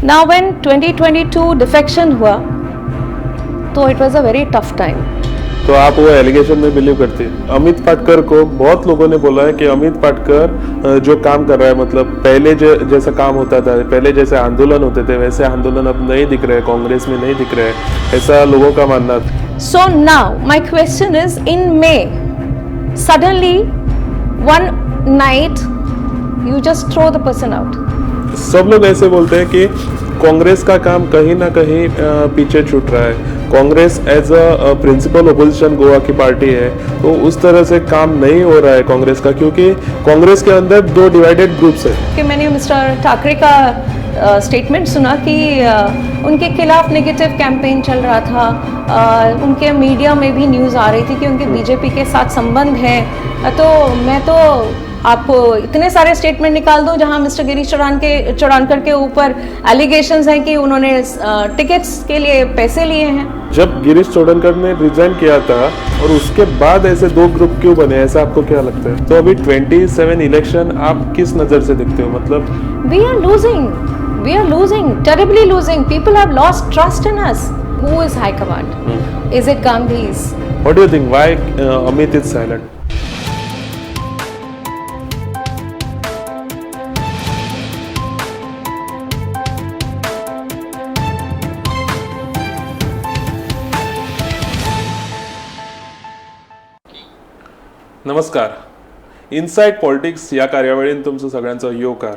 Now when 2022 defection हुआ तो it was a very tough time. तो आप वो एलिगेशन में बिलीव करते हैं? अमित पाटकर को बहुत लोगों ने बोला है कि अमित पाटकर जो काम कर रहा है, मतलब पहले जैसा काम होता था, पहले जैसे आंदोलन होते थे वैसे आंदोलन अब नहीं दिख रहे, कांग्रेस में नहीं दिख रहे, ऐसा लोगों का मानना था। So now my question is, in May suddenly one night you just throw the person out. सब लोग ऐसे बोलते हैं कि कांग्रेस का काम कहीं ना कहीं पीछे छूट रहा है। Congress as a principal opposition Goa की पार्टी है, तो उस तरह से काम नहीं हो रहा है कांग्रेस का, क्योंकि कांग्रेस के अंदर दो डिवाइडेड ग्रुप्स है। कि मैंने मिस्टर ठाकरे का स्टेटमेंट सुना कि उनके खिलाफ नेगेटिव कैंपेन चल रहा था, उनके मीडिया में भी न्यूज़ आ रही थी कि उनके बीजेपी के साथ संबंध है। तो मैं तो आपको इतने सारे स्टेटमेंट निकाल दूं जहां मिस्टर गिरीश चौड़ानकर के ऊपर एलिगेशंस हैं कि उन्होंने टिकट्स के लिए पैसे लिए हैं। जब गिरीश चौड़नकर ने रिजाइन किया था और उसके बाद ऐसे दो ग्रुप क्यों बने, ऐसा आपको क्या लगता है? तो अभी 27 इलेक्शन आप किस नजर से देखते हो? मतलब we are losing terribly losing, people have lost trust in us. Who is high command? Is it Gandhis? What do you think, why Amit is silent? नमस्कार, इनसाइड पॉलिटिक्स ह्या कार्यावळीन तुमचो सगळ्यांचो येवकार।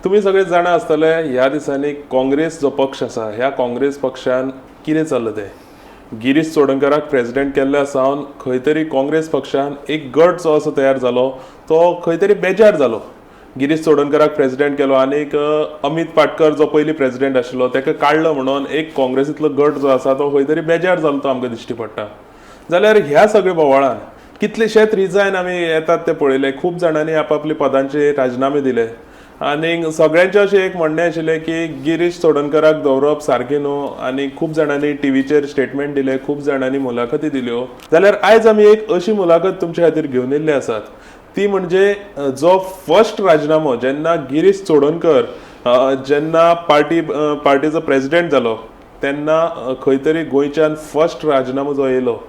तुम्ही सगळे जाणा आसतले ह्या दिसांनी काँग्रेस जो पक्ष आसा, ह्या काँग्रेस पक्षान कितें चल्लां तें। गिरीश चोडणकराक प्रेसिडेंट केल्ल्या सावन खंय तरी काँग्रेस पक्षान एक गट जो असो तयार जालो, तो खंय तरी बेजार जालो। गिरीश चोडणकराक प्रेसिडेंट केलो आनीक अमित पाटकर जो पयलीं प्रेसिडेंट आशिल्लो ताका काडलो म्हणून एक काँग्रेसींतलो गट जो आसा तो खंय तरी बेजार जालो, तो आमकां दिश्टी पडटा। जाल्यार ह्या सगळ्या बोवाळान कितलेशेच रिजायन आमी येतात ते पळयले, खूब जाणांनी आपापले पदांचे राजीनामे दिले आनी सगळ्यांचे अशें एक म्हणणें आशिल्लें की गिरीश चोडणकराक दवरप सारकें न्हू, आनी खूब जाणांनी टीव्हीचेर स्टेटमेंट दिले, खूब जाणांनी मुलाखती दिल्यो। जाल्यार आयज आमी एक अशी मुलाखत तुमचे खातीर घेवन येयल्ले आसात, ती म्हणजे जो फर्स्ट राजीनामो जेन्ना गिरीश चोडणकर जेन्ना पार्टीचो प्रेसिडेंट जालो तेन्ना खंय तरी गोंयच्यान फर्स्ट राजीनामो जो येयलो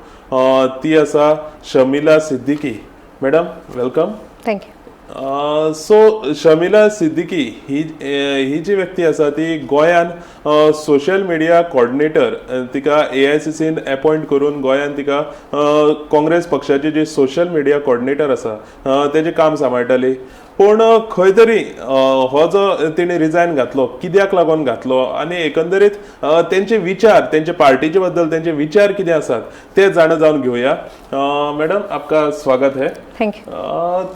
ती आसा Shamila Siddiqui. Madam welcome. Thank you. So Shamila Siddiqui ही जी व्यक्ती आसा ती गोंयान सोशल मिडिया कोऑर्डिनेटर, तिका AICCन अपॉइंट करून गोंयान तिका काँग्रेस पक्षाची जी सोशल मिडिया कोऑर्डिनेटर आसा तेजें काम सांबाळटाली। पूण खंय तरी हो जो तिणे रिजायन घातलो, कित्याक लागून घातलो आनी एकंदरीत तेंचे विचार, तेंचे पार्टीचे बद्दल तेंचे विचार कितें आसात ते जाणा जावन घेवया। मैडम आपका स्वागत है। Thank you.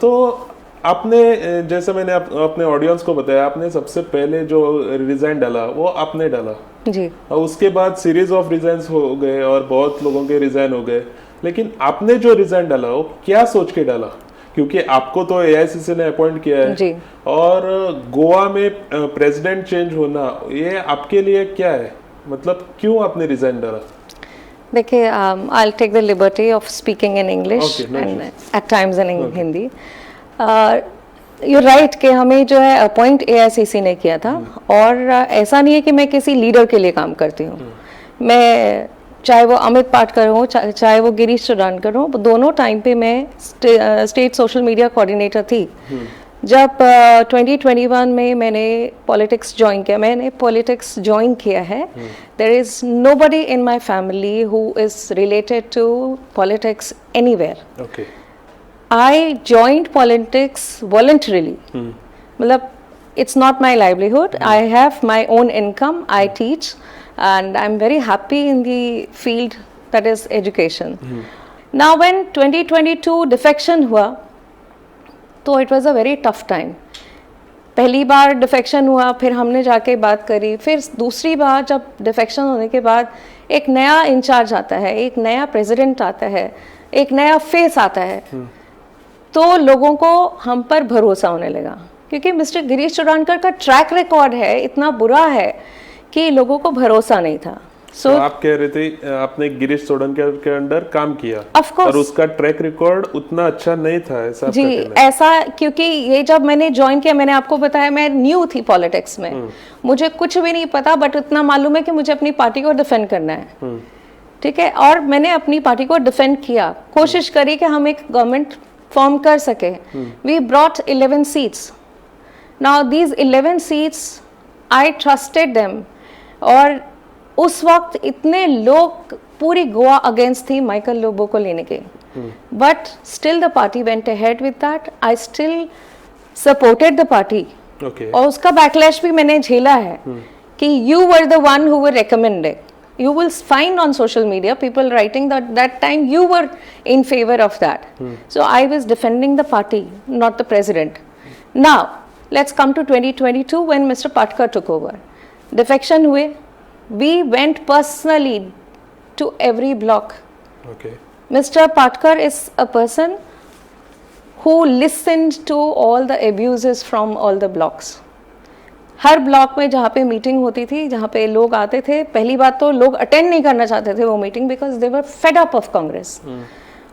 तो आपने, जैसे मैंने अपने ऑडियंस को बताया, आपने सबसे पहले जो रिजाइन डाला वो आपने डाला जी, और उसके बाद सीरीज ऑफ रिजाइन्स हो गए और बहुत लोगों के रिजाइन हो गए, लेकिन आपने जो रिजाइन डाला वो क्या सोच के डाला? क्योंकि आपको तो AICC ने अपॉइंट किया है जी। और गोवा में प्रेसिडेंट चेंज होना ये आपके लिए क्या है, मतलब क्यों आपने रिजाइन डाला? देखिए, I'll take the liberty of speaking in English Okay, and at times in Hindi. You're right कि हमें जो है अपॉइंट AICC ने किया था, और ऐसा नहीं है कि मैं किसी लीडर के लिए काम करती हूँ। मैं, चाहे वो अमित पाटकर हो, चाहे वो गिरीश चौड़नकर हो, दोनों टाइम पे मैं स्टेट सोशल मीडिया कोऑर्डिनेटर थी। जब 2021 में मैंने पॉलिटिक्स ज्वाइन किया है, there is nobody in my family who is related to politics anywhere. Okay. I joined politics voluntarily. मतलब it's not my livelihood. I have my own income. I teach, and I'm very happy in the field that is education. Now, when 2022 defection हुआ, तो it was a very tough time. पहली बार defection हुआ, फिर हमने जाके बात करी, फिर दूसरी बार जब डिफेक्शन होने के बाद एक नया इंचार्ज आता है, एक नया प्रेसिडेंट आता है, एक नया फेस आता है, तो लोगों को हम पर भरोसा होने लगा। क्योंकि मिस्टर गिरीश चौड़नकर का ट्रैक रिकॉर्ड है, इतना बुरा है कि लोगों को भरोसा नहीं था। So आप कह रहे थे आपने गिरीश चोडनकर के अंडर काम किया, Of course. और उसका ट्रैक रिकॉर्ड उतना अच्छा नहीं था, ऐसा आपका जी कहना है? ऐसा, क्योंकि ये जब मैंने ज्वाइन किया, मैंने आपको बताया मैं न्यू थी पॉलिटिक्स में, मुझे कुछ भी नहीं पता, बट इतना मालूम है कि मुझे अपनी पार्टी को डिफेंड करना है, ठीक है। और मैंने अपनी पार्टी को डिफेंड किया, कोशिश करी कि हम एक गवर्नमेंट फॉर्म कर सके। We brought 11 seats. Now these 11 seats I trusted them, और उस वक्त इतने लोग, पूरी गोवा अगेंस्ट थी माइकल लोबो को लेने के, but still the party went ahead with that. I still supported the party, okay, और उसका बैकलैश भी मैंने झेला है कि you were the one who were recommended. You will find on social media people writing that that time you were in favor of that. So I was defending the party, not the president. Now let's come to 2022 when Mr. Patkar took over. Defection हुए, we went personally to every block. Okay, Mr. Patkar is a person who listened to all the abuses from all the blocks. Her block में जहाँ पे meeting होती थी, जहाँ पे लोग आते थे, पहली बात तो लोग अटेंड नहीं करना चाहते थे वो meeting, because they were fed up of Congress,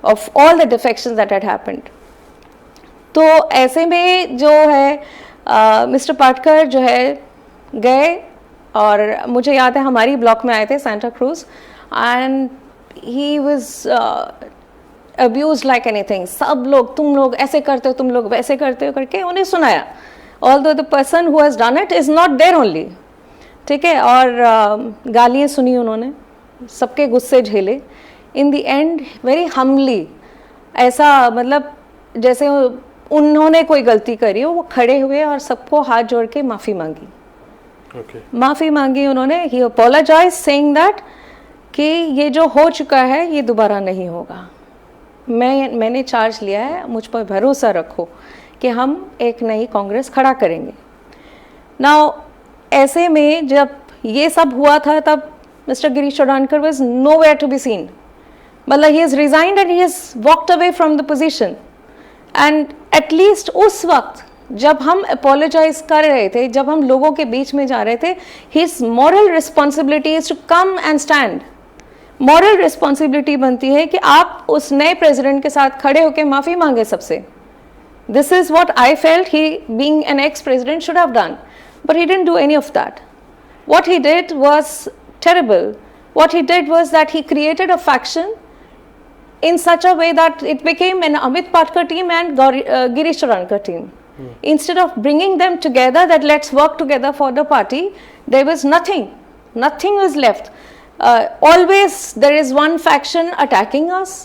of all the defections that had happened. तो ऐसे में जो है मिस्टर पाटकर जो है गए, और मुझे याद है हमारी ब्लॉक में आए थे Santa cruise, and he was abuse like anything. सब लोग, तुम लोग ऐसे करते हो, तुम लोग वैसे करते हो करके उन्हें सुनाया, although the person who has done it is not there only, ठीक है। और गालियाँ सुनी उन्होंने, सबके गुस्से झेले, in the end very humbly, ऐसा मतलब जैसे उन्होंने कोई गलती करी हो, वो खड़े हुए और सबको हाथ जोड़ के माफ़ी मांगी। ओके, माफ़ी मांगी उन्होंने, ही अपोलोजाइज सेइंग दैट कि ये जो हो चुका है ये दोबारा नहीं होगा, मैंने चार्ज लिया है, मुझ पर भरोसा रखो कि हम एक नई कांग्रेस खड़ा करेंगे। नाउ ऐसे में जब ये सब हुआ था, तब mister Girish Chodankar was nowhere to be seen, मतलब he has resigned and he has walked away from the position. And at least उस वक्त जब हम अपोलोजाइज कर रहे थे, जब हम लोगों के बीच में जा रहे थे, his moral responsibility is to come and stand. Moral responsibility बनती है कि आप उस नए प्रेसिडेंट के साथ खड़े होकर माफ़ी मांगे सबसे। This is what I felt he, being an ex-president, should have done. But he didn't do any of that. What he did was terrible. What he did was that he created a faction in such a way that it became an Amit Patkar team and Girish Chornankar team. Instead of bringing them together, that let's work together for the party, there was nothing. Nothing was left. Always there is one faction attacking us.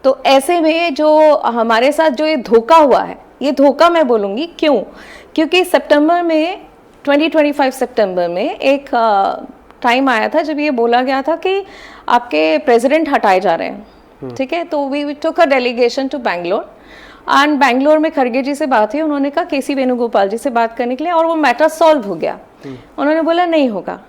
तो ऐसे में जो हमारे साथ जो ये धोखा हुआ है, ये धोखा मैं बोलूँगी क्यों, क्योंकि सितंबर में 2025 सितंबर में एक टाइम आया था जब ये बोला गया था कि आपके प्रेसिडेंट हटाए जा रहे हैं, ठीक है। तो we took a delegation to Bangalore, and Bangalore में खड़गे जी से बात हुई, उन्होंने कहा केसी वेणुगोपाल जी से बात करने के लिए, और वो मैटर सॉल्व हो गया। उन्होंने बोला नहीं होगा।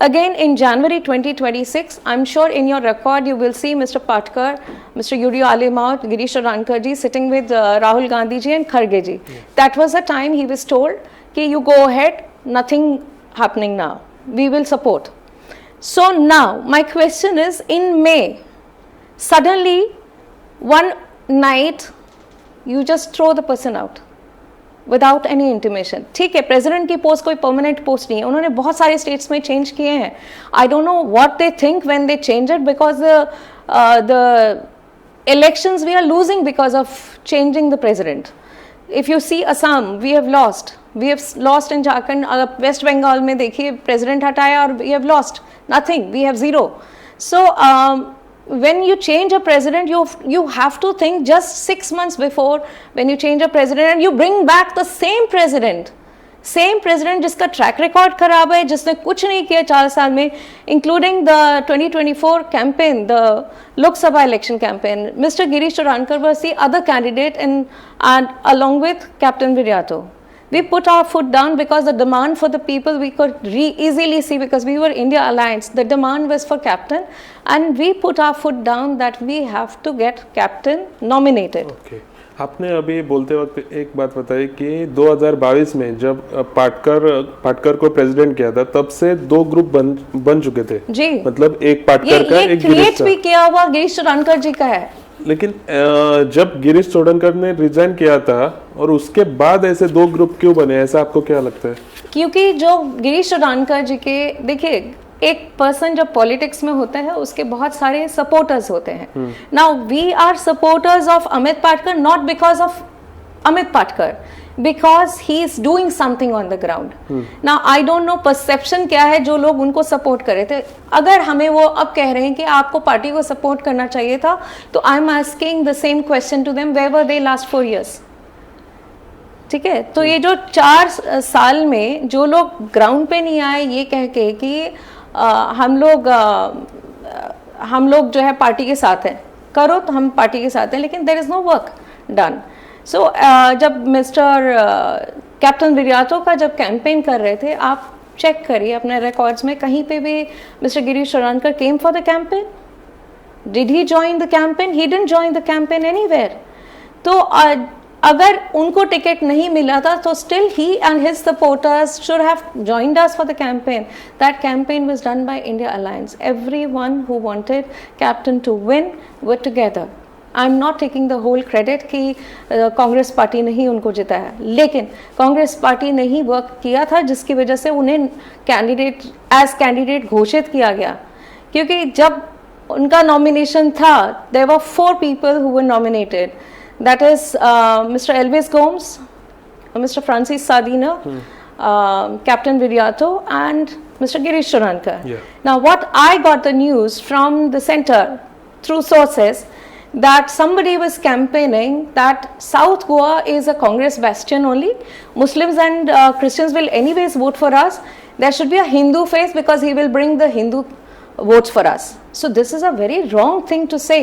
Again in January 2026, I'm sure in your record you will see Mr. Patkar, Mr. Yuri Alimaut, Girish Chornankar ji sitting with Rahul Gandhi ji and Kharge ji. That was the time he was told कि you go ahead, nothing happening now, we will support. So now my question is, in May suddenly one night you just throw the person out without any intimation, ठीक है। President की post कोई permanent post नहीं है, उन्होंने बहुत सारे states में चेंज किए हैं। आई don't know what they think when they change it, because the elections we are losing because of changing the president. If you see Assam, we have lost in Jharkhand, West Bengal में देखिए president हटाया और we have lost nothing, we have zero. So when you change a president, you have to think just 6 months before when you change a president and you bring back the same president जिसका track record खराब है, जिसने कुछ नहीं किया 4 साल में, including the 2024 campaign, the Lok Sabha election campaign. Mister Girish Chodankar was the other candidate and along with Captain Viriato. We put our foot down because the demand for the people we could easily see, because we were India Alliance, the demand was for captain, and we put our foot down that we have to get captain nominated. Okay, आपने अभी बोलते वक्त एक बात बताई कि 2022 में जब पाटकर को प्रेसिडेंट किया था तब से दो ग्रुप बन चुके थे जी, मतलब एक पाटकर का ये एक गिरीश क्रिएट का। भी किया हुआ गिरीश चोडनकर जी का है। लेकिन जब गिरीश चोडनकर ने रिजाइन किया था और उसके बाद ऐसे दो ग्रुप क्यों बने, ऐसा आपको क्या लगता है? क्योंकि जो गिरीश चोडनकर जी के, देखिए एक पर्सन जब पॉलिटिक्स में होता है उसके बहुत सारे सपोर्टर्स होते हैं। Now we are supporters of Amit Patkar not because of Amit Patkar, because he is doing something on the ground. Now I don't know perception क्या है जो लोग उनको सपोर्ट कर रहे थे। अगर हमें वो अब कह रहे हैं कि आपको पार्टी को सपोर्ट करना चाहिए था, तो I am asking the same question to them, where were they last 4 years? ठीक है, तो ये जो 4 साल में जो लोग ग्राउंड पे नहीं आए ये कह के कि हम लोग जो है पार्टी के साथ हैं, करो तो हम पार्टी के साथ हैं, लेकिन there is no work done. So जब मिस्टर कैप्टन विराटो का जब कैंपेन कर रहे थे, आप चेक करिए अपने रिकॉर्ड्स में, कहीं पे भी mister Girish Chodankar came for the campaign? Did he join the campaign? He didn't join the campaign anywhere. तो अगर उनको टिकट नहीं मिला था तो still he and his supporters should have joined us for the campaign. That campaign was done by India alliance. Everyone who wanted captain to win were together. I am not taking the whole credit कि Congress party ने ही उनको जिताया, लेकिन Congress party ने ही work किया था जिसकी वजह से उन्हें कैंडिडेट घोषित किया गया। क्योंकि जब उनका नॉमिनेशन था, there were 4 people who were nominated. That is Mr. Elvis Gomes, Mr. Francis Sadina, Captain Viriato, and Mr. Girish Churrankar. Yeah. Now, what I got the news from the center through sources that somebody was campaigning that South Goa is a Congress bastion only. Muslims and Christians will anyways vote for us. There should be a Hindu face because he will bring the Hindu votes for us. So this is a very wrong thing to say.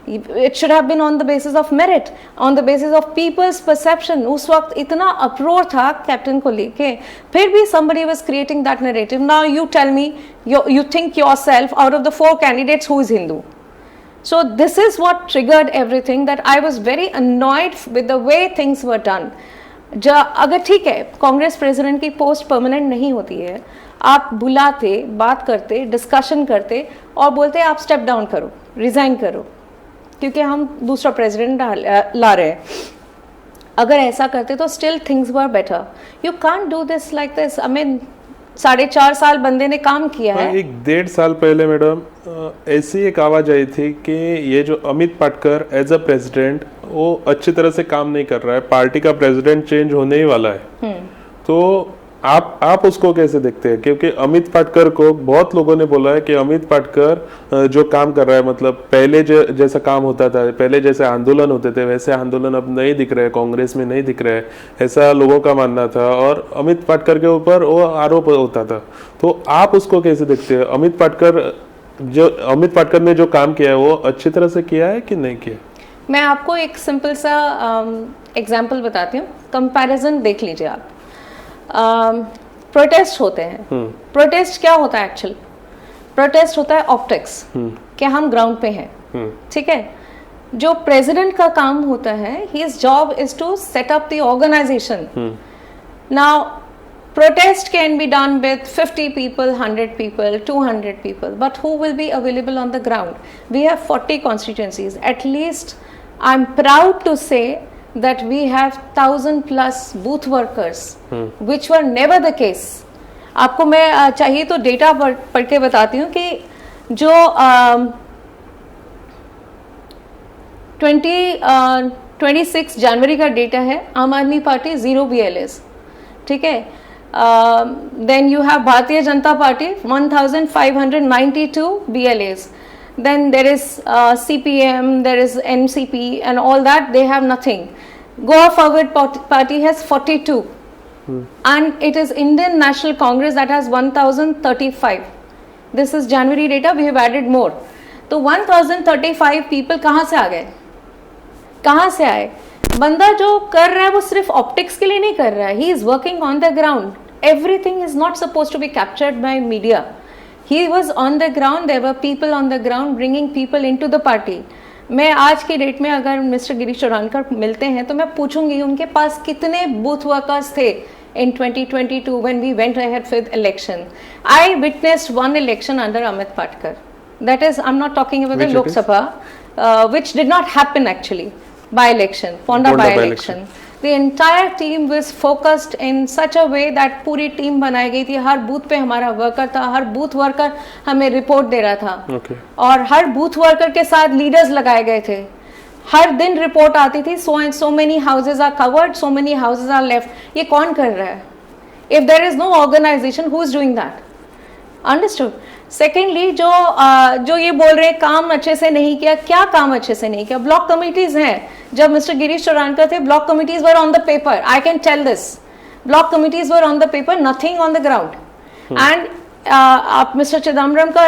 It should have been on the basis of merit, on the basis of people's perception. उस वक्त इतना अप्रोर था captain को लेके, फिर भी somebody was creating that narrative. Now you tell me, you think yourself out of the 4 candidates who is Hindu. So this is what triggered everything, that I was very annoyed with the way things were done. अगर ठीक है Congress president की post permanent नहीं होती है, आप बुलाते, बात करते, डिस्कशन करते और बोलते आप स्टेप डाउन करो, रिजाइन करो, क्योंकि हम दूसरा प्रेसिडेंट ला रहे हैं। अगर ऐसा करते तो still things were better. You can't do this like this. I mean 4.5 साल बंदे ने काम किया है। 1.5 साल पहले मैडम ऐसी एक आवाज आई थी कि ये जो Amit Patkar as a president वो अच्छी तरह से काम नहीं कर रहा है, पार्टी का प्रेसिडेंट चेंज होने ही वाला है। तो आप उसको कैसे देखते हैं? क्योंकि अमित पाटकर को बहुत लोगों ने बोला है कि अमित पाटकर जो काम कर रहा है, मतलब पहले जैसा काम होता था, पहले जैसे आंदोलन होते थे वैसे आंदोलन अब नहीं दिख रहे, कांग्रेस में नहीं दिख रहे, ऐसा लोगों का मानना था और अमित पाटकर के ऊपर वो आरोप होता था। तो आप उसको कैसे देखते हैं? अमित पाटकर ने जो काम किया है वो अच्छी तरह से किया है कि नहीं किया? मैं आपको एक सिंपल सा एग्जाम्पल बताती हूँ, कंपैरिजन देख लीजिए आप। प्रोटेस्ट होते हैं। प्रोटेस्ट क्या होता है एक्चुअल? प्रोटेस्ट होता है ऑप्टिक्स, कि हम ग्राउंड पे हैं। ठीक है, जो प्रेसिडेंट का काम होता है, his job is to set up the organisation. Now protest can be done with 50 people, 100 people, 200 people, but who will be available on the ground? We have 40 constituencies. At least I'm proud to say that we have 1000+ booth workers, which were never the case. आपको मैं चाहिए तो data पढ़ के बताती हूँ कि जो 26 जनवरी का डेटा है, आम आदमी पार्टी 0 BLAs, ठीक है। Then you have Bharatiya Janata Party 1592 BLAs. Then there is CPM, there is NCP and all that, they have nothing. Goa Forward Party has 42 and it is Indian National Congress that has 1035. This is January data, we have added more. तो 1035 people कहाँ से आ गए? कहाँ से आए? बंदा जो कर रहा है वो सिर्फ ऑप्टिक्स के लिए नहीं कर रहा है, he is working on the ground. Everything is not supposed to be captured by media. He was on the ground, there were people on the ground bringing people into the party. मैं आज की date में अगर mister Girish चोरानकर मिलते हैं तो मैं पूछूंगी उनके पास कितने बूथ वर्कर्स थे in 2022 when we went ahead with election. I witnessed one election under Amit Patkar. That is, I'm not talking about the Lok Sabha, which did not happen actually, by-election, Ponda by-election. The entire team was focused in such a way that पूरी team बनाई गई थी, हर booth पे हमारा worker था, हर booth worker हमें report दे रहा था और हर बूथ वर्कर के साथ लीडर्स लगाए गए थे. हर दिन रिपोर्ट आती थी, so many houses are covered, so many houses are left. ये कौन कर रहा है? If there is no organization, who is doing that? Understood? Secondly, जो ये बोल रहे हैं काम अच्छे से नहीं किया, क्या काम अच्छे से नहीं किया? ब्लॉक कमिटीज हैं. जब मिस्टर गिरीश चोरानकर थे, block committees were on the paper. I can tell this. Block committees were on the paper, nothing on the ground. And आप मिस्टर चिदम्बरम का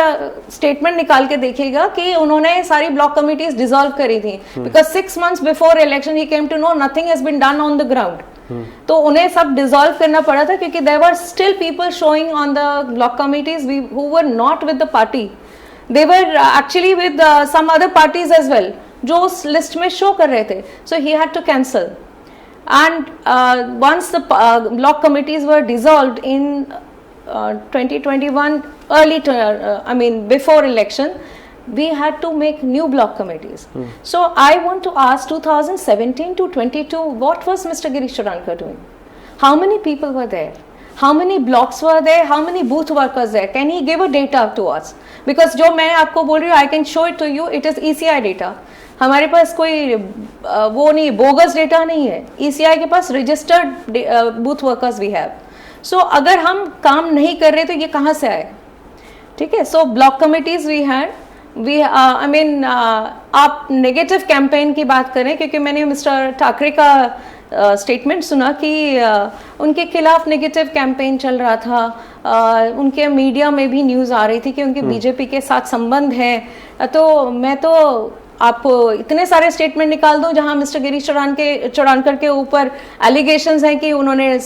स्टेटमेंट निकाल के देखिएगा कि उन्होंने सारी ब्लॉक कमिटीज डिसॉल्व करी थी because 6 months before election he came to know nothing has been done on the ground. तो उन्हें सब डिसॉल्व करना पड़ा था क्योंकि there were still people showing on the block committees who were not with the party. They were actually with some other parties as well जो उस list में शो कर रहे थे. So he had to cancel. And once the block committees were dissolved in 2021 before election, we had to make new block committees. So I want to ask 2017 to 22, what was Mr. Girish Chorankar doing? How many people were there? How many blocks were there? How many booth workers there? Can he give a data to us? Because जो मैं आपको बोल रही हूँ, I can show it to you. It is ECI data. हमारे पास कोई वो नहीं, बोगस डेटा नहीं है. ECI के पास registered booth workers we have. सो अगर हम काम नहीं कर रहे तो ये कहाँ से आए? ठीक है. So block committees we had आप नेगेटिव कैंपेन की बात करें क्योंकि मैंने मिस्टर ठाकरे का स्टेटमेंट सुना कि उनके खिलाफ नेगेटिव कैंपेन चल रहा था. उनके मीडिया में भी न्यूज़ आ रही थी कि उनके बीजेपी के साथ संबंध है. तो मैं तो आपको इतने सारे स्टेटमेंट निकाल दूं जहां मिस्टर गिरीश चोरानकर के ऊपर एलिगेशंस हैं कि उन्होंने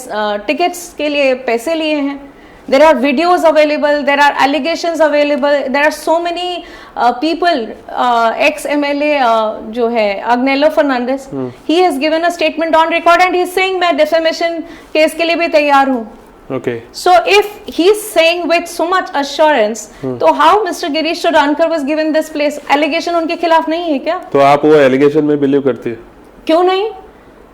टिकट्स के लिए पैसे लिए हैं. There are videos available, there are allegations available, there are so many people. Ex MLA जो है Agnelo Fernandes, he has given a statement on record and he is saying मैं डिफेमेशन केस के लिए भी तैयार हूं. Okay. So if he's saying with so much assurance, तो how Mr. Girish Chorankar was given this place? Allegation उनके खिलाफ नहीं है क्या? तो आप वो एलिगेशन में बिलीव करती है? क्यों नहीं?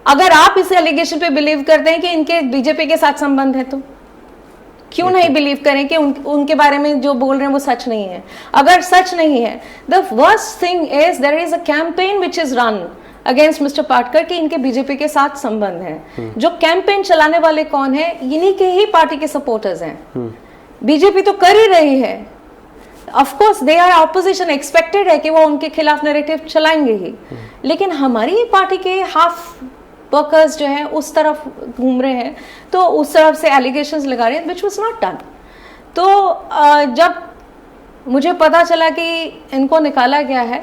अगर आप इस एलिगेशन पे बिलीव करते हैं कि इनके बीजेपी के साथ संबंध है तो क्यों नहीं बिलीव करें कि उनके बारे में जो बोल रहे हैं वो सच नहीं है? अगर सच नहीं है, the worst thing is there is a campaign which is run against mister Patkar कि इनके बीजेपी के साथ संबंध है. जो कैंपेन चलाने वाले कौन है? इन्हीं के ही पार्टी के सपोर्टर्स हैं. बीजेपी तो कर ही रही है. Of course they are opposition, expected है कि वो उनके खिलाफ नैरेटिव चलाएंगे ही. लेकिन हमारी पार्टी के हाफ वर्कर्स जो है उस तरफ घूम रहे हैं, तो उस तरफ से एलिगेशंस लगा रहे हैं विच वाज नॉट डन. तो जब मुझे पता चला कि इनको निकाला गया है,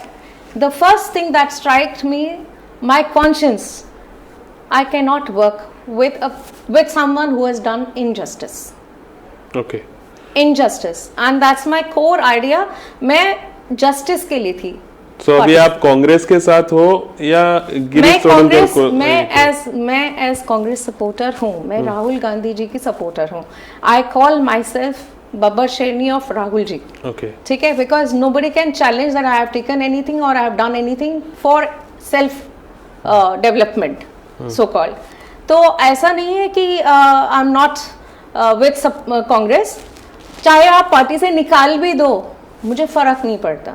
the first thing that struck me, my conscience, I cannot work with someone who has done injustice. Okay. Injustice, and that's my core idea. मैं justice के लिए थी. So अभी आप कांग्रेस के साथ हो या गिरीश चोरानकर को? मैं as कांग्रेस सपोर्टर हूँ. मैं राहुल गांधी जी की सपोर्टर हूँ. I call myself Babbar Sherni of Rahul ji. Okay. ठीक है, because nobody can challenge that I have taken anything or I have done anything for self development, so called. तो ऐसा नहीं है कि I am not with Congress. चाहे आप party से निकाल भी दो, मुझे फर्क नहीं पड़ता.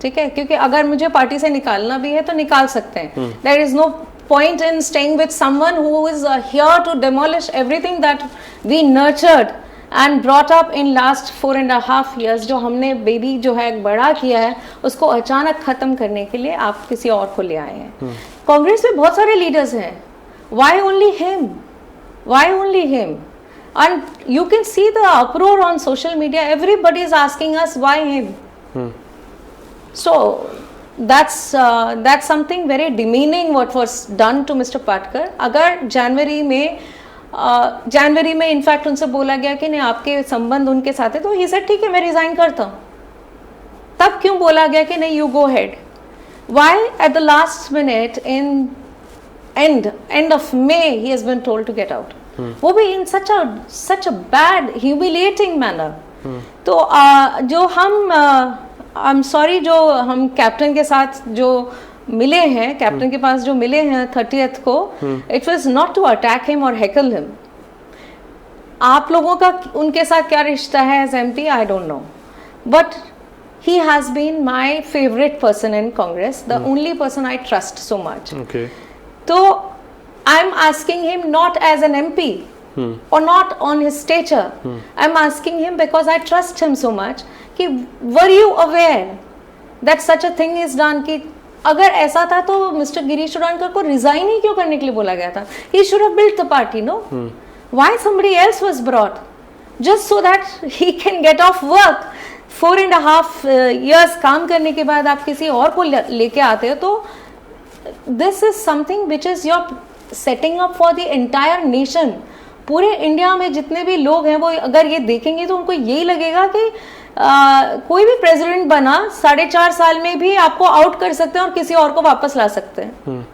ठीक है, क्योंकि अगर मुझे पार्टी से निकालना भी है तो निकाल सकते हैं. There is no point in staying with someone who is here to demolish everything that we nurtured and brought up in last 4.5 years. जो हमने बेबी जो है बड़ा किया है, उसको अचानक खत्म करने के लिए आप किसी और को ले आए हैं. कांग्रेस में बहुत सारे लीडर्स हैं. Why only him? Why only him? And you can see the uproar on social media. Everybody is asking us why him. So that's something very demeaning what was done to Mr. Patkar. अगर जनवरी में in fact उनसे बोला गया कि नहीं आपके संबंध उनके साथ है, तो ही सेड ठीक है मैं रिजाइन करता हूँ. तब क्यों बोला गया कि नहीं you go head? why at the last minute in end of May he has been told to get out, वो भी in such a bad humiliating manner. तो जो हम I'm sorry, जो हम कैप्टन के साथ जो मिले हैं, कैप्टन के पास जो मिले हैं 30th को, it was not to attack him or heckle him. आप लोगों का उनके साथ क्या रिश्ता है as MP, I don't know, but he has been my favorite person in Congress, the only person I trust so much. Okay. So I'm asking him not as an MP or not on his stature. I'm asking him because I trust him so much. कि were you aware that such a thing is done? कि अगर ऐसा था तो mister Girish चोडानकर को resign ही क्यों करने के लिए बोला गया था? He should have built the party, no? Why somebody else was brought? Just so that he can get off work. 4.5 years काम करने के बाद आप किसी और को लेके आते हो, तो this is something which is you're setting up for the entire nation. पूरे इंडिया में जितने भी लोग हैं वो अगर ये देखेंगे तो उनको यही लगेगा कि कोई भी प्रेसिडेंट बना 4.5 साल में भी आपको आउट कर सकते हैं और किसी और को वापस ला सकते हैं,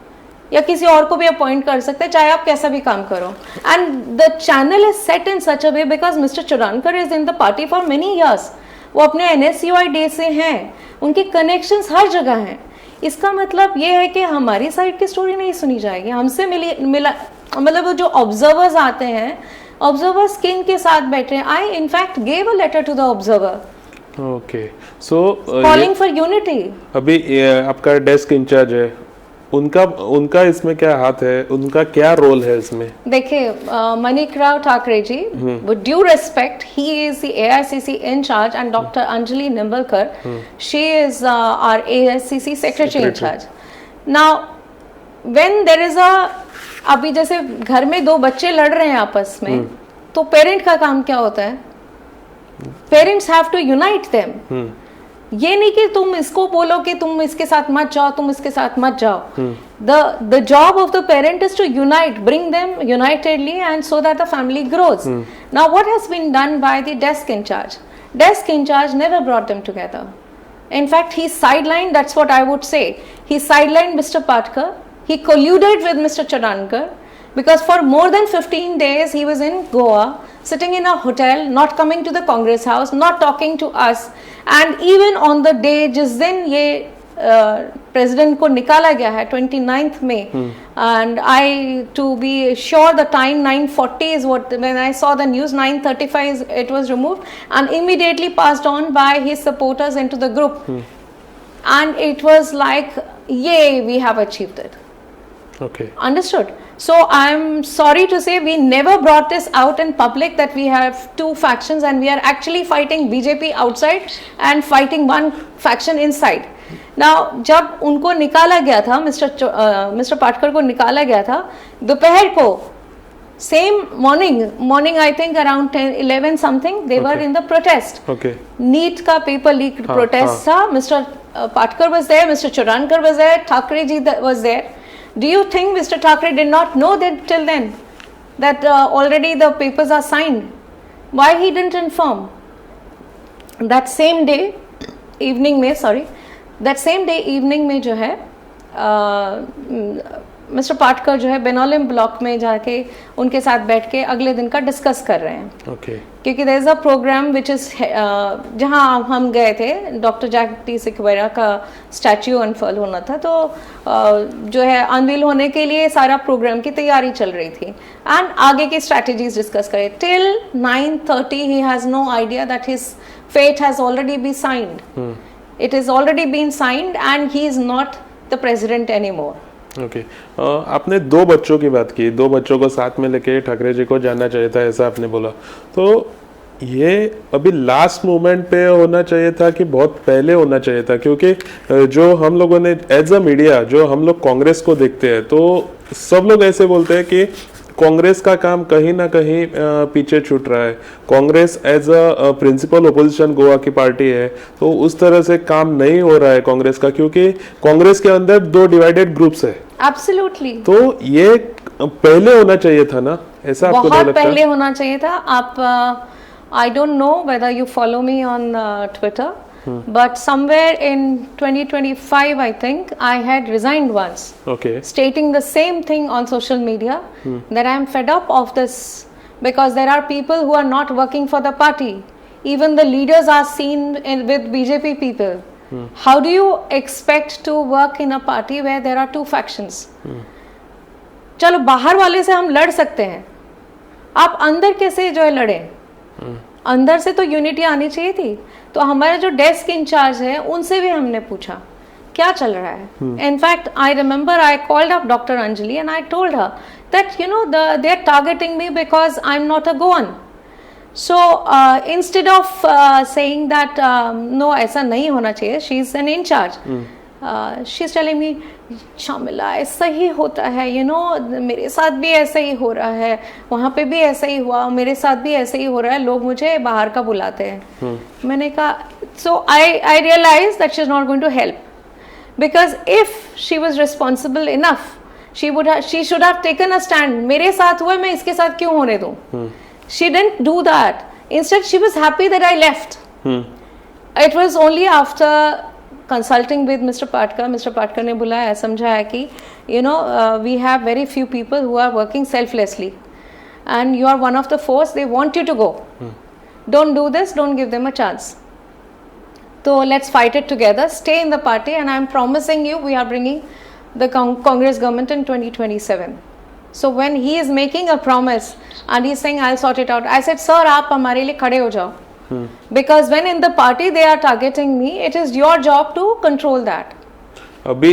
या किसी और को भी अपॉइंट कर सकते हैं, चाहे आप कैसा भी काम करो. And the channel is set in such a way because mister Chodankar is in the party for many years. वो अपने NSUI डे से हैं, उनके कनेक्शंस हर जगह हैं. इसका मतलब ये है कि हमारी साइड की स्टोरी नहीं सुनी जाएगी. हमसे मिला मतलब वो जो ऑब्जर्वर्स आते हैं, ऑब्जर्वर्स किन के साथ बैठे हैं. I in fact gave a letter to the observer. Okay, so calling for unity. अभी आपका डेस्क इंचार्ज है, उनका इसमें क्या हाथ है, उनका क्या रोल है इसमें? देखिए, Manikrao Thackeray ji, with due respect, he is the AICC in charge, and Dr. Anjali Nimbalkar, she is our AICC secretary in charge. Now, when there is अभी जैसे घर में दो बच्चे लड़ रहे हैं आपस में, तो पेरेंट का काम क्या होता है? Parents have to unite them. ये नहीं कि तुम इसको बोलो कि तुम इसके साथ मत जाओ, तुम इसके साथ मत जाओ. The job of the parent is to unite, bring them unitedly, and so that the family grows. Now what has been done by the desk in charge? Desk in charge never brought them together. In fact, he sidelined, that's what I would say. He sidelined Mr. Patkar. He colluded with Mr. Chodankar because for more than 15 days he was in Goa, sitting in a hotel, not coming to the Congress house, not talking to us. And even on the day जिस दिन ये president को निकाला गया है 29th May, and I, to be sure the time 9:40 is what, when I saw the news 9:35 it was removed and immediately passed on by his supporters into the group. And it was like, yay, we have achieved it. Okay. Understood. So I'm sorry to say we never brought this out in public that we have two factions and we are actually fighting BJP outside and fighting one faction inside. Now जब उनको निकाला गया था, mister Patkar को निकाला गया था दोपहर को, same morning I think around 10-11 something they were in the protest. Okay. NEET का paper leak protest था. Mr. Patkar was there, Mr. Chodankar was there, Thakre ji was there. Do you think Mr. Thakre did not know that till then that already the papers are signed? Why he didn't inform? That same day evening में जो है mister Patkar जो है बेनोलिम block में जाके उनके साथ बैठ के अगले दिन का डिस्कस कर रहे हैं. Okay. क्योंकि there is a program which is जहां हम गए थे, डॉक्टर जगदीश सिकवेरा का स्टैच्यू अनफॉल होना था, तो जो है अनवील होने के लिए सारा प्रोग्राम की तैयारी चल रही थी एंड आगे की स्ट्रैटेजीज डिस्कस करे. Till 9:30 he has no idea that his fate has already be signed. It is already been signed and he is not the president anymore. Okay. आपने दो बच्चों की बात की, दो बच्चों को साथ में लेके ठाकरे जी को जाना चाहिए था, ऐसा आपने बोला. तो ये अभी लास्ट मोमेंट पे होना चाहिए था कि बहुत पहले होना चाहिए था? क्योंकि जो हम लोगों ने एज अ मीडिया, जो हम लोग कांग्रेस को देखते हैं, तो सब लोग ऐसे बोलते हैं कि कांग्रेस का काम कहीं ना कहीं पीछे छूट रहा है. Congress as a principal opposition Goa की पार्टी है, तो उस तरह से काम नहीं हो रहा है कांग्रेस का, क्योंकि कांग्रेस के अंदर दो डिवाइडेड ग्रुप्स है. एब्सोल्युटली. तो ये पहले होना चाहिए था ना, ऐसा आपको नहीं लगता? बहुत पहले होना चाहिए था. आप आई don't know whether you follow me on Twitter. but somewhere in 2025, I think, I had resigned once, Okay. stating the same thing on social media that I am fed up of this because there are people who are not working for the party. Even the leaders are seen with BJP people. How do you expect to work in a party where there are two factions? चलो बाहर वाले से हम लड़ सकते हैं, आप अंदर कैसे जो है लड़े? अंदर से तो यूनिटी आनी चाहिए थी. तो हमारे जो डेस्क इंचार्ज है उनसे भी हमने पूछा क्या चल रहा है. In fact I remember I called up doctor Anjali and I told her that you know they are targeting me because I am not a Goan. So instead of saying that no ऐसा नहीं होना चाहिए, she is an in charge. She is telling me शामिला ऐसा ही होता है, you know मेरे साथ भी ऐसा ही हो रहा है, वहाँ पे भी ऐसा ही हुआ, मेरे साथ भी ऐसा ही हो रहा है, लोग मुझे बाहर का बुलाते हैं. मैंने कहा so I realized that she is not going to help because if she was responsible enough she should have taken a stand. मेरे साथ हुआ मैं इसके साथ क्यों होने दूँ? She didn't do that. Instead, she was happy that I left. It was only after consulting with Mr. Patkar. Mr. Patkar ने बुलाया, समझाया कि you know we have very few people who are working selflessly, and you are one of the force. They want you to go. Don't do this. Don't give them a chance. So let's fight it together. Stay in the party, and I am promising you, we are bringing the Congress government in 2027. So when he is making a promise and he is saying I'll sort it out, I said sir आप हमारे लिए खड़े हो जाओ. Because when in the party they are targeting me, it is your job to control that. अभी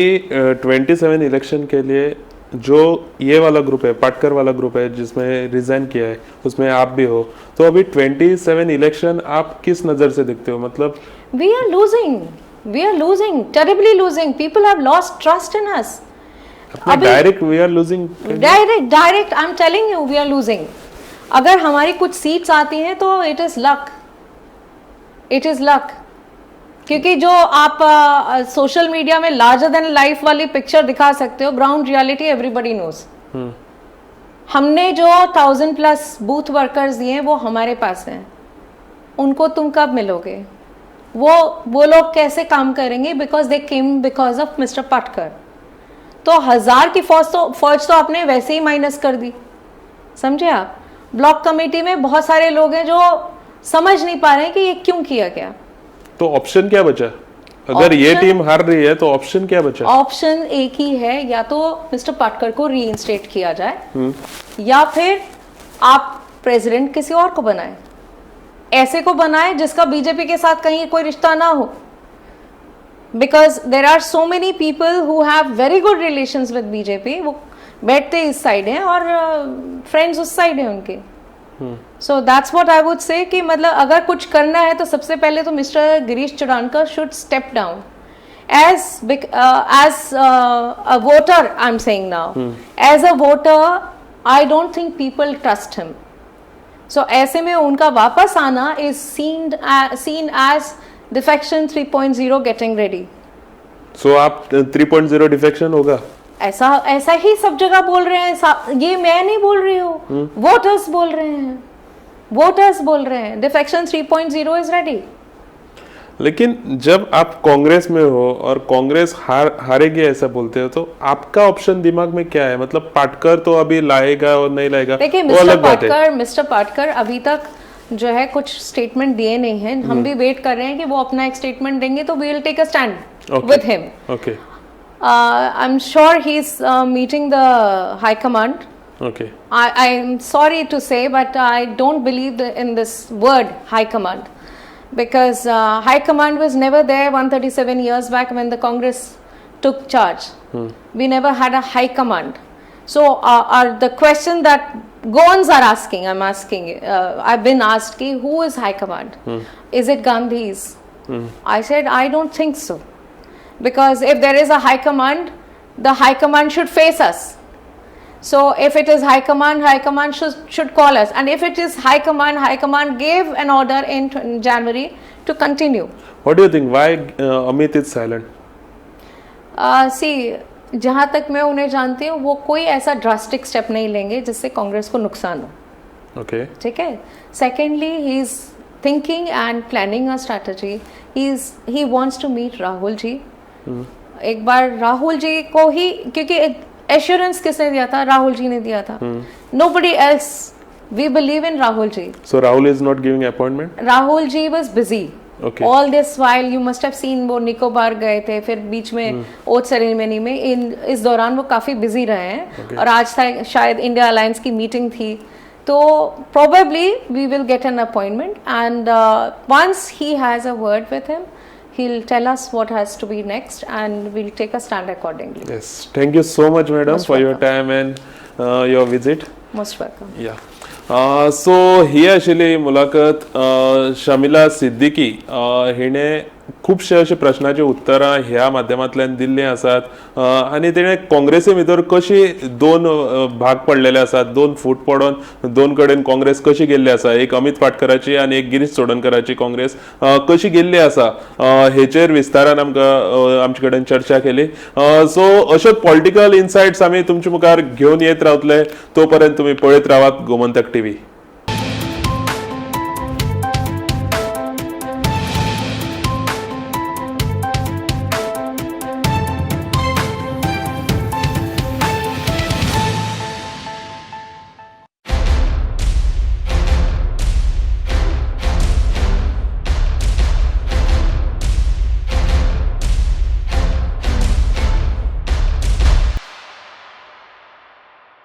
27 election के लिए जो ये वाला ग्रुप है, पाटकर वाला ग्रुप है जिसमें रिजाइन किया है, उसमें आप भी हो, तो अभी 27 इलेक्शन आप किस नज़र से देखते हो? मतलब We are losing, terribly losing. People have lost trust in us. Direct we are losing. Direct I am telling you we are losing. अगर हमारी कुछ सीट्स आती हैं तो इट इज लक. क्योंकि जो आप सोशल मीडिया में लार्जर देन लाइफ वाली पिक्चर दिखा सकते हो, ग्राउंड रियलिटी एवरीबॉडी नोज. हमने जो 1000+ बूथ वर्कर्स दिए वो हमारे पास हैं, उनको तुम कब मिलोगे? वो लोग कैसे काम करेंगे? Because they came because of mister Patkar. तो 1000 की फौज तो आपने वैसे ही माइनस कर दी, समझे आप? ब्लॉक कमेटी में बहुत सारे लोग हैं जो समझ नहीं पा रहे हैं कि ये क्यों किया गया. तो ऑप्शन क्या बचा? अगर ये टीम हार रही है तो ऑप्शन क्या बचा? ऑप्शन एक ही है, या तो मिस्टर पाटकर को रीइंस्टेट किया जाए या फिर आप प्रेसिडेंट किसी और को बनाए. ऐसे को बनाए जिसका बीजेपी के साथ कहीं कोई रिश्ता ना हो. Because there are so many people who have very good relations with BJP. वो बैठते इस साइड हैं और फ्रेंड्स उस साइड हैं उनके. So that's what I would say कि मतलब अगर कुछ करना है तो सबसे पहले तो mister Girish Chudankar should step down. As a voter, I'm saying now. As a voter, I don't think people trust him. So ऐसे में उनका वापस आना is seen as defection 3.0 getting ready. So आप 3.0 डिफेक्शन होगा ऐसा ही सब जगह बोल रहे हैं. ये मैं नहीं बोल रही हूँ, वोटर्स बोल रहे हैं डिफेक्शन 3.0 इज रेडी. लेकिन जब आप कांग्रेस में हो और कांग्रेस हारेगी ऐसा बोलते हो, तो आपका ऑप्शन दिमाग में क्या है? मतलब पाटकर तो अभी लाएगा और नहीं लाएगा. देखिए मिस्टर पाटकर अभी तक जो है कुछ स्टेटमेंट दिए नहीं हैं. हम भी वेट कर रहे हैं कि वो अपना एक स्टेटमेंट देंगे तो we will take a stand with him. Okay. I am sure he is meeting the high command. Okay. I am sorry to say but I don't believe in this word high command because high command was never there 137 years back when the Congress took charge. We never had a high command. So the question that Goans are asking, I've been asked who is high command? Is it Gandhi's? I said I don't think so, because if there is a high command, the high command should face us. So if it is high command should call us, and if it is high command gave an order in January to continue. What do you think? Why Amit is silent? See, जहाँ तक मैं उन्हें जानती हूँ वो कोई ऐसा drastic step नहीं लेंगे जिससे कांग्रेस को नुकसान हो. Okay. ठीक है. Secondly he is thinking and planning a strategy. He wants to meet Rahul ji. एक बार राहुल जी को ही, क्योंकि एश्योरेंस किसने दिया था? राहुल जी ने दिया था. Nobody else. We believe in Rahul ji. So Rahul is not giving appointment? Rahul ji was busy. Okay. All this while you must have seen वो निकोबार गए थे, फिर बीच में ओथ सेरेमनी में इस दौरान वो काफ़ी बिजी रहे हैं. Okay. और आज तक शायद इंडिया अलायंस की मीटिंग थी, तो probably we will get an appointment, and once he has a word with him, he'll tell us what has to be next, and we'll take a stand accordingly. Yes. Thank you so much, madam, Most for your welcome. time and your visit. Most welcome. Yeah. सो ही आशिल्ली मुलाखत शमिला सिद्दीकी. हिणे खुबशे अशे प्रश्नाची उत्तरां ह्या माध्यमांतल्यान दिल्ली आसात आनी तिणें काँग्रेसी भितर कशी दोन भाग पडलेले आसात, दोन फूट पडोन दोन कडेन काँग्रेस कशी गेल्ली आसा, एक अमित पाटकराची आनी एक गिरीश चोडणकराची काँग्रेस कशी गेल्ली आसा हेचेर विस्तारान आमकां आमचे कडेन चर्चा केली. सो अश्योच पॉलिटिकल इनसायट्स आमी तुमचे मुखार घेवन येत रावतले. तोपर्यंत तुमी पळयत रावात गोमंतक टीव्ही.